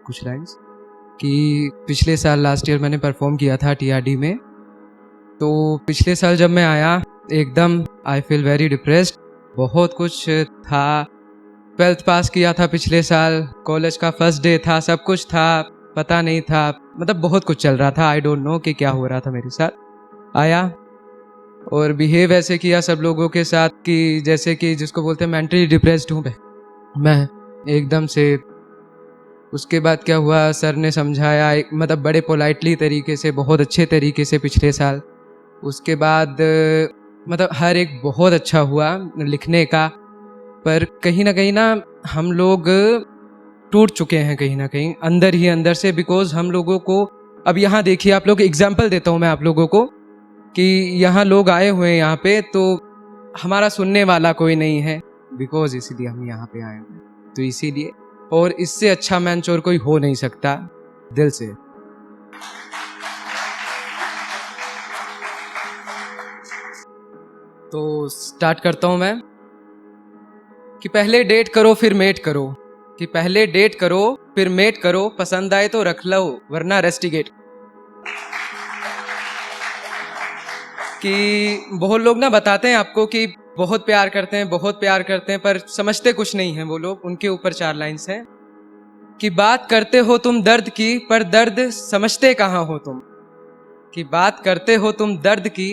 कुछ लाइन्स कि पिछले साल लास्ट ईयर मैंने परफॉर्म किया था टीआरडी में। तो पिछले साल जब मैं आया एकदम आई फील वेरी डिप्रेस्ड। बहुत कुछ था, 12th पास किया था पिछले साल, कॉलेज का फर्स्ट डे था, सब कुछ था, पता नहीं था, मतलब बहुत कुछ चल रहा था। आई डोंट नो कि क्या हो रहा था मेरे साथ। आया और बिहेव ऐसे किया सब लोगों के साथ कि जैसे कि जिसको बोलते हैं मेंटली डिप्रेस्ड हूँ मैं एकदम से। उसके बाद क्या हुआ, सर ने समझाया एक मतलब बड़े पोलाइटली तरीके से, बहुत अच्छे तरीके से पिछले साल। उसके बाद मतलब हर एक बहुत अच्छा हुआ लिखने का। पर कहीं ना हम लोग टूट चुके हैं कहीं ना कहीं अंदर ही अंदर से, बिकॉज हम लोगों को अब यहाँ देखिए, आप लोग एग्जाम्पल देता हूँ मैं आप लोगों को कि यहाँ लोग आए हुए हैं यहाँ पे, तो हमारा सुनने वाला कोई नहीं है, बिकॉज इसीलिए हम यहाँ पे आए हुए हैं। तो इसीलिए, और इससे अच्छा मैंचोर कोई हो नहीं सकता, दिल से। तो स्टार्ट करता हूँ मैं कि पहले डेट करो फिर मेट करो, कि पहले डेट करो फिर मेट करो, पसंद आए तो रख लो वरना रेस्टिगेट। कि बहुत लोग ना बताते हैं आपको कि बहुत प्यार करते हैं, बहुत प्यार करते हैं, पर समझते कुछ नहीं है वो लोग। उनके ऊपर 4 लाइन्स हैं कि बात करते हो तुम दर्द की पर दर्द समझते कहाँ हो तुम। कि बात करते हो तुम दर्द की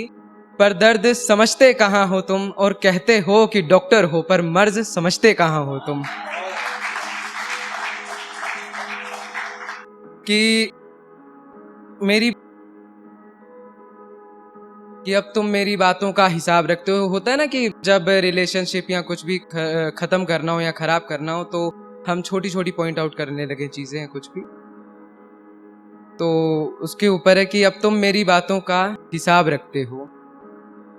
पर दर्द समझते कहाँ हो तुम, और कहते हो कि डॉक्टर हो पर मर्ज समझते कहाँ हो तुम। कि मेरी कि अब तुम मेरी बातों का हिसाब रखते हो। होता है ना कि जब रिलेशनशिप या कुछ भी खत्म करना हो या खराब करना हो, तो हम छोटी छोटी पॉइंट आउट करने लगे चीजें हैं कुछ भी। तो उसके ऊपर है कि अब तुम मेरी बातों का हिसाब रखते हो,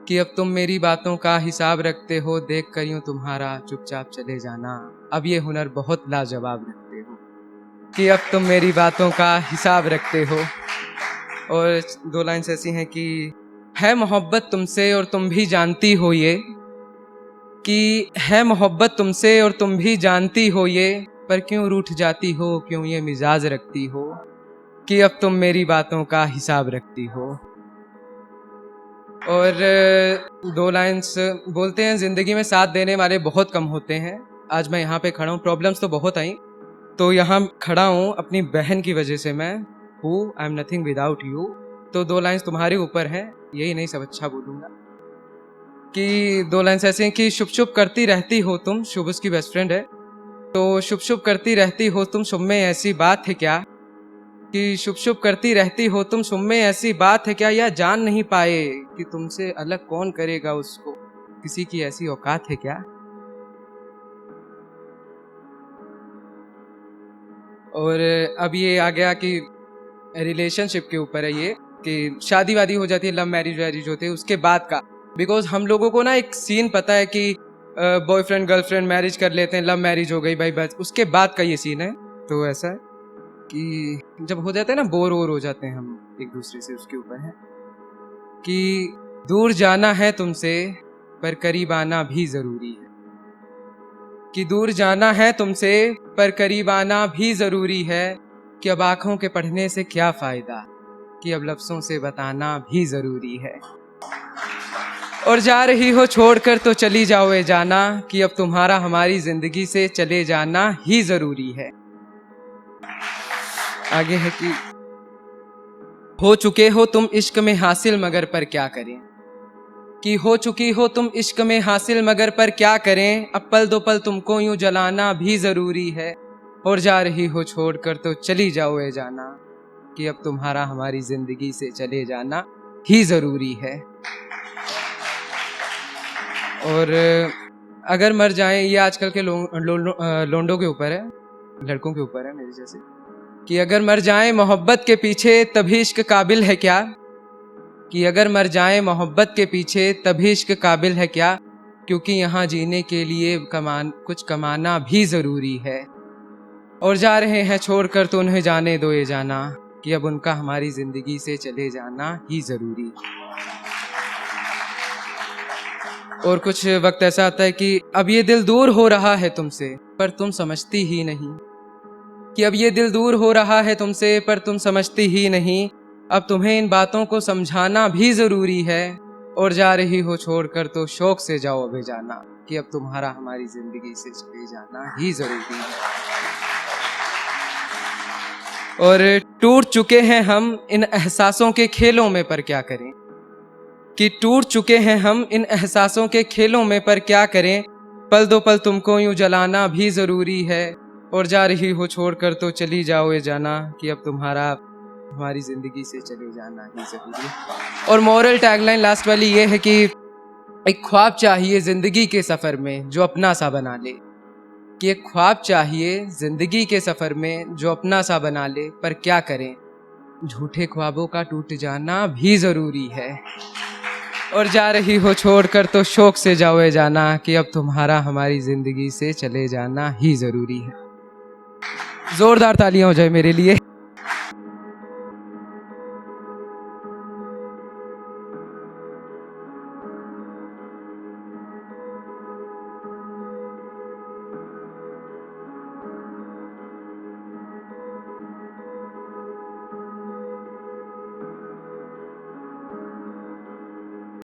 कि अब तुम मेरी बातों का हिसाब रखते हो, देख कर यूं तुम्हारा चुपचाप चले जाना, अब ये हुनर बहुत लाजवाब रखते हो। कि अब तुम मेरी बातों का हिसाब रखते हो। और 2 लाइन्स ऐसी हैं कि है मोहब्बत तुमसे और तुम भी जानती हो ये, कि है मोहब्बत तुमसे और तुम भी जानती हो ये, पर क्यों रूठ जाती हो, क्यों ये मिजाज रखती हो, कि अब तुम मेरी बातों का हिसाब रखती हो। और 2 लाइन्स बोलते हैं, जिंदगी में साथ देने वाले बहुत कम होते हैं। आज मैं यहाँ पे खड़ा हूँ, प्रॉब्लम्स तो बहुत आई, तो यहाँ खड़ा हूँ अपनी बहन की वजह से मैं हूँ। I am nothing without you. तो 2 लाइन्स तुम्हारे ऊपर हैं, यही नहीं सब अच्छा बोलूँगा। कि 2 लाइन्स ऐसे हैं कि शुभ शुभ करती रहती हो तुम, शुभ उसकी बेस्ट फ्रेंड है। तो शुभ शुभ करती रहती हो तुम, शुभ में ऐसी बात है क्या, कि शुभ शुभ करती रहती हो तुम, शुभ में ऐसी बात है क्या, या जान नहीं पाए कि तुमसे अलग कौन करेगा उसको, किसी की ऐसी औकात है क्या। और अब ये आ गया कि रिलेशनशिप के ऊपर है ये, कि शादी वादी हो जाती है, लव मैरिज वैरिज होते हैं उसके बाद का। बिकॉज हम लोगों को ना एक सीन पता है कि बॉयफ्रेंड गर्लफ्रेंड मैरिज कर लेते हैं, लव मैरिज हो गई भाई, बस उसके बाद का ये सीन है। तो ऐसा है कि जब हो जाता है ना, बोर वोर हो जाते हैं हम एक दूसरे से, उसके ऊपर है कि दूर जाना है तुमसे पर करीब आना भी जरूरी है। कि दूर जाना है तुमसे पर करीब आना भी जरूरी है, कि अब आंखों के पढ़ने से क्या फायदा, कि अब लफ्जों से बताना भी जरूरी है। और जा रही हो छोड़कर तो चली जाओ ए जाना, कि अब तुम्हारा हमारी जिंदगी से चले जाना ही जरूरी है। आगे है कि हो चुके हो तुम इश्क में हासिल मगर पर क्या करें, कि हो चुकी हो तुम इश्क में हासिल मगर पर क्या करें, अब पल दो पल तुमको यूं जलाना भी जरूरी है। और जा रही हो छोड़कर तो चली जाओ ए जाना, कि अब तुम्हारा हमारी जिंदगी से चले जाना ही जरूरी है। और अगर मर जाएं, ये आजकल के लोंडों के ऊपर है, लड़कों के ऊपर है मेरे जैसे, कि अगर मर जाएं मोहब्बत के पीछे तभी इश्क काबिल है क्या, कि अगर मर जाएं मोहब्बत के पीछे तभी इश्क काबिल है क्या, क्योंकि यहाँ जीने के लिए कुछ कमाना भी जरूरी है। और जा रहे हैं छोड़कर तो उन्हें जाने दो ये जाना, कि अब उनका हमारी जिंदगी से चले जाना ही जरूरी है। और कुछ वक्त ऐसा आता है कि अब ये दिल दूर हो रहा है तुमसे पर तुम समझती ही नहीं, कि अब ये दिल दूर हो रहा है तुमसे पर तुम समझती ही नहीं, अब तुम्हें इन बातों को समझाना भी ज़रूरी है, और जा रही हो छोड़कर तो शौक से जाओ अबे जाना, कि अब तुम्हारा हमारी ज़िंदगी से चले जाना ही ज़रूरी है। और टूट चुके हैं हम इन एहसासों के खेलों में पर क्या करें, कि टूट चुके हैं हम इन एहसासों के खेलों में पर क्या करें, पल दो पल तुमको यूं जलाना भी ज़रूरी है, और जा रही हो छोड़कर तो चली जाओ ये जाना, कि अब तुम्हारा हमारी ज़िंदगी से चले जाना ही ज़रूरी है। और मोरल टैगलाइन लास्ट वाली ये है कि एक ख्वाब चाहिए ज़िंदगी के सफ़र में जो अपना सा बना ले, कि एक ख्वाब चाहिए ज़िंदगी के सफ़र में जो अपना सा बना ले, पर क्या करें झूठे ख्वाबों का टूट जाना भी ज़रूरी है, और जा रही हो छोड़कर तो शौक से जाओ ये जाना, कि अब तुम्हारा हमारी ज़िंदगी से चले जाना ही ज़रूरी है। ज़ोरदार तालियां हो जाए मेरे लिए।